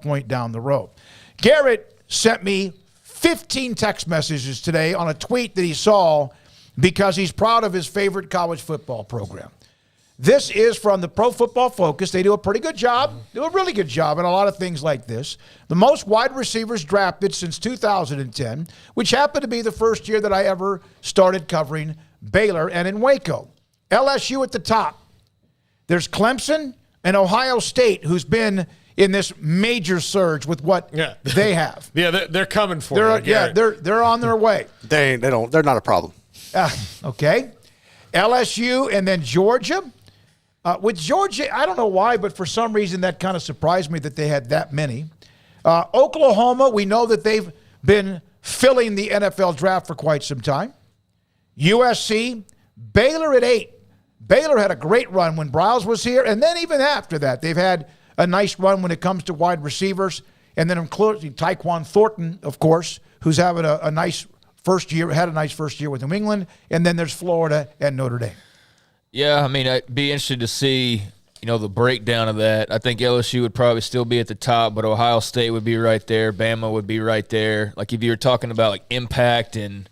point down the road. Garrett sent me 15 text messages today on a tweet that he saw because he's proud of his favorite college football program. This is from the Pro Football Focus. They do a pretty good job, do a really good job in a lot of things like this. The most wide receivers drafted since 2010, which happened to be the first year that I ever started covering Baylor and in Waco. LSU at the top. There's Clemson and Ohio State, who's been in this major surge with what they have. Yeah, they're coming for it. Yeah, they're on their way. They're not a problem. Okay. LSU and then Georgia. With Georgia, I don't know why, but for some reason that kind of surprised me that they had that many. Oklahoma, we know that they've been filling the NFL draft for quite some time. USC, Baylor at 8. Baylor had a great run when Briles was here, and then even after that, they've had a nice run when it comes to wide receivers. And then including Tyquan Thornton, of course, who's having a nice first year, had a nice first year with New England. And then there's Florida and Notre Dame. Yeah, I mean, I'd be interested to see, the breakdown of that. I think LSU would probably still be at the top, but Ohio State would be right there. Bama would be right there. Like if you were talking about like impact and,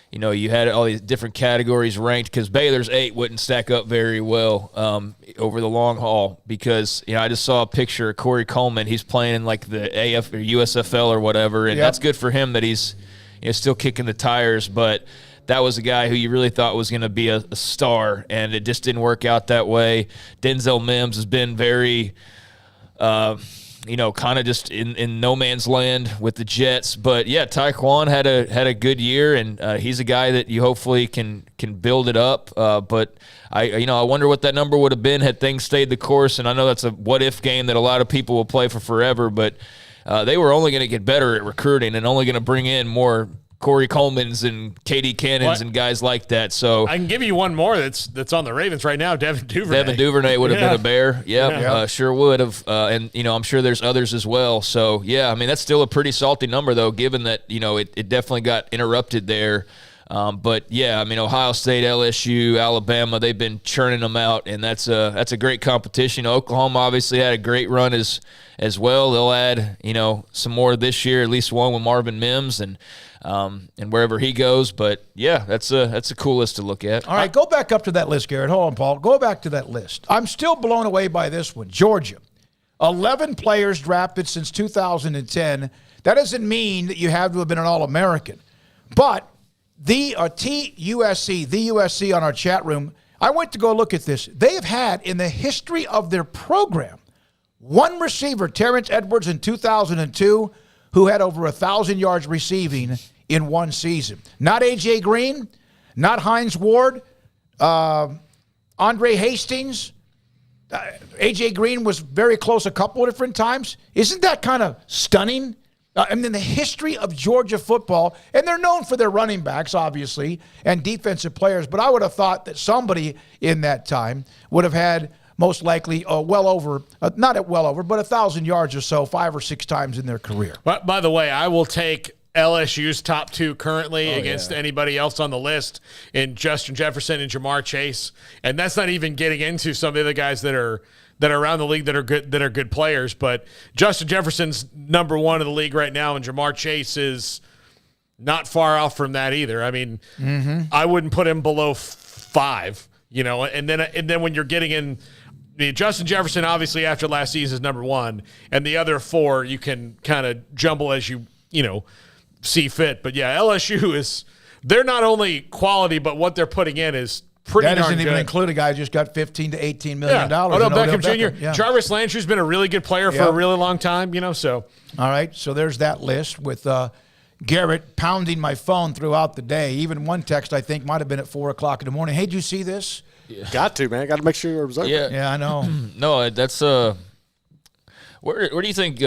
you had all these different categories ranked, because Baylor's 8 wouldn't stack up very well over the long haul, because, I just saw a picture of Corey Coleman. He's playing in like the AF or USFL or whatever, and that's good for him that he's still kicking the tires, but that was a guy who you really thought was going to be a star, and it just didn't work out that way. Denzel Mims has been very, kind of just in no man's land with the Jets. But, yeah, Tyquan had a good year, and he's a guy that you hopefully can build it up. But, I wonder what that number would have been had things stayed the course. And I know that's a what-if game that a lot of people will play for forever, but they were only going to get better at recruiting and only going to bring in more Corey Coleman's and KD Cannons and guys like that. So I can give you one more that's on the Ravens right now, Devin Duvernay. Devin Duvernay would have been a Bear. Sure would have. And, I'm sure there's others as well. So, yeah, I mean, that's still a pretty salty number, though, given that, it definitely got interrupted there. But, yeah, I mean, Ohio State, LSU, Alabama, they've been churning them out, and that's a great competition. Oklahoma obviously had a great run as well. They'll add, some more this year, at least one with Marvin Mims and wherever he goes. But, yeah, that's a cool list to look at. All right, go back up to that list, Garrett. Hold on, Paul. Go back to that list. I'm still blown away by this one. Georgia, 11 players drafted since 2010. That doesn't mean that you have to have been an All-American. But the USC on our chat room, I went to go look at this. They have had, in the history of their program, one receiver, Terrence Edwards in 2002, who had over 1,000 yards receiving in one season. Not A.J. Green, not Hines Ward, Andre Hastings. A.J. Green was very close a couple of different times. Isn't that kind of stunning? In the history of Georgia football, and they're known for their running backs, obviously, and defensive players, but I would have thought that somebody in that time would have had most likely not well over, but 1,000 yards or so 5 or 6 times in their career. But by the way, I will take LSU's top 2 currently against anybody else on the list in Justin Jefferson and Jamar Chase, and that's not even getting into some of the other guys that are around the league that are good players. But Justin Jefferson's number 1 in the league right now, and Jamar Chase is not far off from that either. I mean, I wouldn't put him below 5, and then when you're getting in, Justin Jefferson obviously after last season is number 1, and the other 4 you can kind of jumble as you see fit. But yeah, LSU they're not only quality, but what they're putting in is pretty that darn doesn't even good. include a guy who just got $15 to $18 million. Oh, no, Beckham Jr. Yeah. Jarvis Landry's been a really good player for a really long time, so. All right, so there's that list with Garrett pounding my phone throughout the day. Even one text, I think, might have been at 4 o'clock in the morning. Hey, did you see this? Yeah. Got to, man. Got to make sure you're observing. Yeah, I know. No, that's where do you think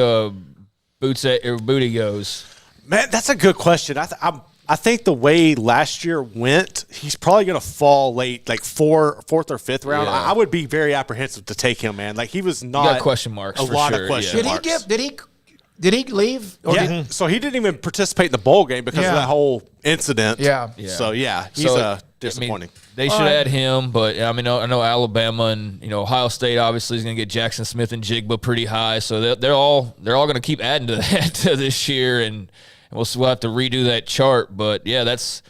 Booty goes? Man, that's a good question. I think the way last year went, he's probably going to fall late, like fourth or fifth round. Yeah. I would be very apprehensive to take him, man. Like he was not. You got question marks. A for lot sure. of question marks. Did he leave? Or So he didn't even participate in the bowl game because of that whole incident. Yeah. So he's disappointing. They should add him, but I know Alabama and Ohio State obviously is going to get Jackson Smith and Jigba pretty high, so they're all going to keep adding to that this year, and we'll have to redo that chart. But yeah, that's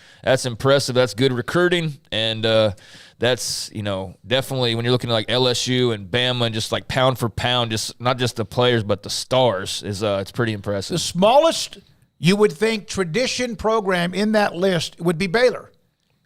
impressive. That's good recruiting, and that's definitely when you're looking at like LSU and Bama and just like pound for pound, just not just the players but the stars is it's pretty impressive. The smallest you would think tradition program in that list would be Baylor.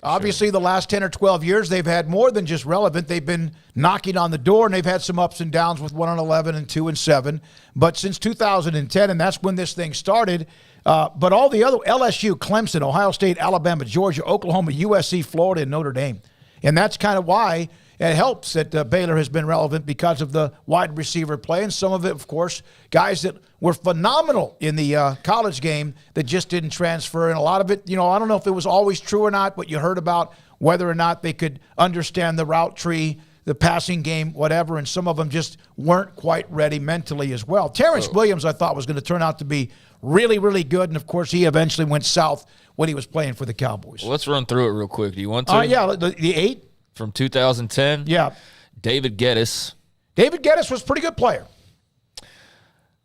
Obviously, the last 10 or 12 years, they've had more than just relevant. They've been knocking on the door, and they've had some ups and downs with 1-11 and 2-7. But since 2010, and that's when this thing started, but all the other LSU, Clemson, Ohio State, Alabama, Georgia, Oklahoma, USC, Florida, and Notre Dame. And that's kind of why it helps that Baylor has been relevant because of the wide receiver play. And some of it, of course, guys that were phenomenal in the college game that just didn't transfer. And a lot of it, I don't know if it was always true or not, but you heard about whether or not they could understand the route tree, the passing game, whatever. And some of them just weren't quite ready mentally as well. Terrence Williams, I thought, was going to turn out to be really, really good. And, of course, he eventually went south when he was playing for the Cowboys. Well, let's run through it real quick. Do you want to? Yeah, the 8. From 2010? Yeah. David Geddes. David Geddes was a pretty good player.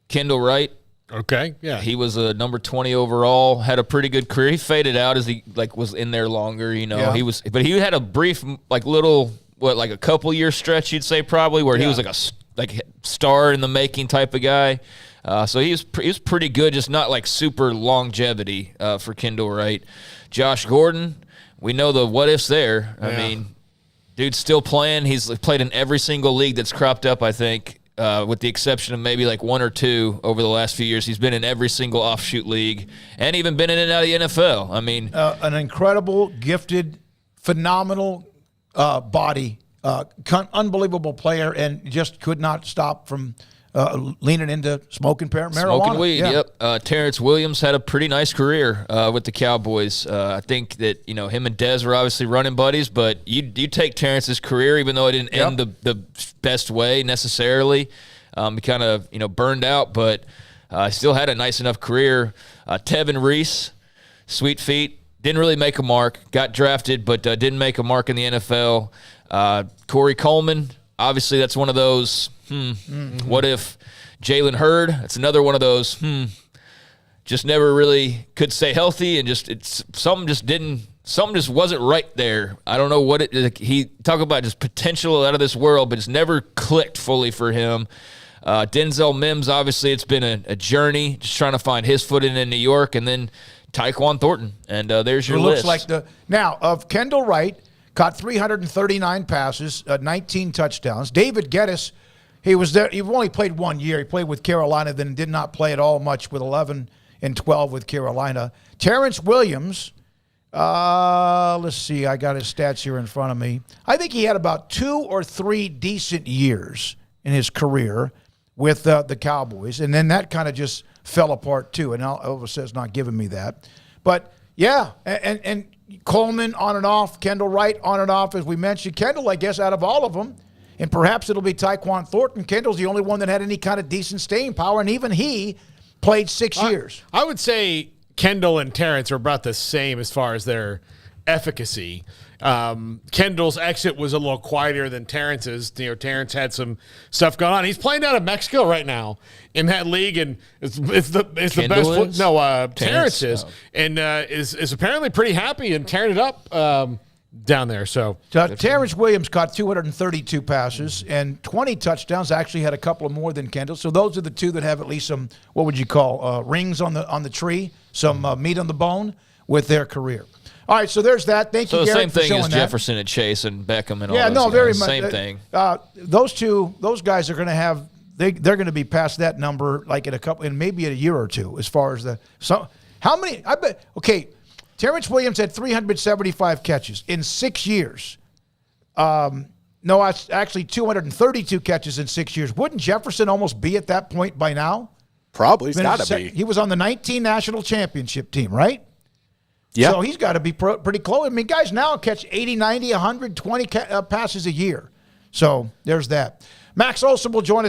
Kendall Wright. Okay, yeah. He was a number 20 overall, had a pretty good career. He faded out as he was in there longer, Yeah. But he had a brief little a couple year stretch, you'd say probably, where he was like a star in the making type of guy. So he was pretty good, just not like super longevity for Kendall Wright. Josh Gordon, we know the what ifs there. I mean, dude's still playing. He's played in every single league that's cropped up, I think, with the exception of maybe like one or two over the last few years. He's been in every single offshoot league and even been in and out of the NFL. I mean, an incredible, gifted, phenomenal body, unbelievable player, and just could not stop from leaning into smoking marijuana. Smoking weed, yeah. Yep. Terrence Williams had a pretty nice career with the Cowboys. I think that, him and Dez were obviously running buddies, but you take Terrence's career, even though it didn't end the best way necessarily. He kind of, burned out, but still had a nice enough career. Tevin Reese, sweet feet, didn't really make a mark. Got drafted, but didn't make a mark in the NFL. Corey Coleman, obviously that's one of those, what if Jalen Hurd? It's another one of those, just never really could stay healthy, and something just wasn't right there. I don't know what he talk about just potential out of this world, but it's never clicked fully for him. Denzel Mims, obviously it's been a journey, just trying to find his footing in New York, and then Tyquan Thornton, and there's your list. Looks like now of Kendall Wright, caught 339 passes, 19 touchdowns. David Geddes, he was there. He only played 1 year. He played with Carolina, then did not play at all much with 11 and 12 with Carolina. Terrence Williams, let's see. I got his stats here in front of me. I think he had about 2 or 3 decent years in his career with the Cowboys, and then that kind of just fell apart too. And Elvis says not giving me that, but yeah, and Coleman on and off, Kendall Wright on and off, as we mentioned. Kendall, I guess, out of all of them, and perhaps it'll be Tyquan Thornton. Kendall's the only one that had any kind of decent staying power, and even he played 6 years. I would say Kendall and Terrence are about the same as far as their efficacy. Kendall's exit was a little quieter than Terrence's. Terrence had some stuff going on. He's playing out of Mexico right now in that league, and it's the best. Terrence is, and is apparently pretty happy and tearing it up down there. So Terrence Williams caught 232 passes and 20 touchdowns. Actually had a couple of more than Kendall. So those are the two that have at least some, what would you call, rings on the tree, some meat on the bone with their career. All right, so there's that. Thank you, Garrett, same for thing showing as that. Jefferson and Chase and Beckham and all yeah, those no, guys. very much. Same thing. Those guys are going to have they're going to be past that number like in maybe a year or two as far as how many I bet. Okay, Terrence Williams had 375 catches in 6 years. No, it's actually 232 catches in 6 years. Wouldn't Jefferson almost be at that point by now? Probably. He's got to be. He was on the 19 national championship team, right? Yeah. So he's got to be pretty close. I mean, guys now catch 80, 90, 120 passes a year. So there's that. Max Olson will join us.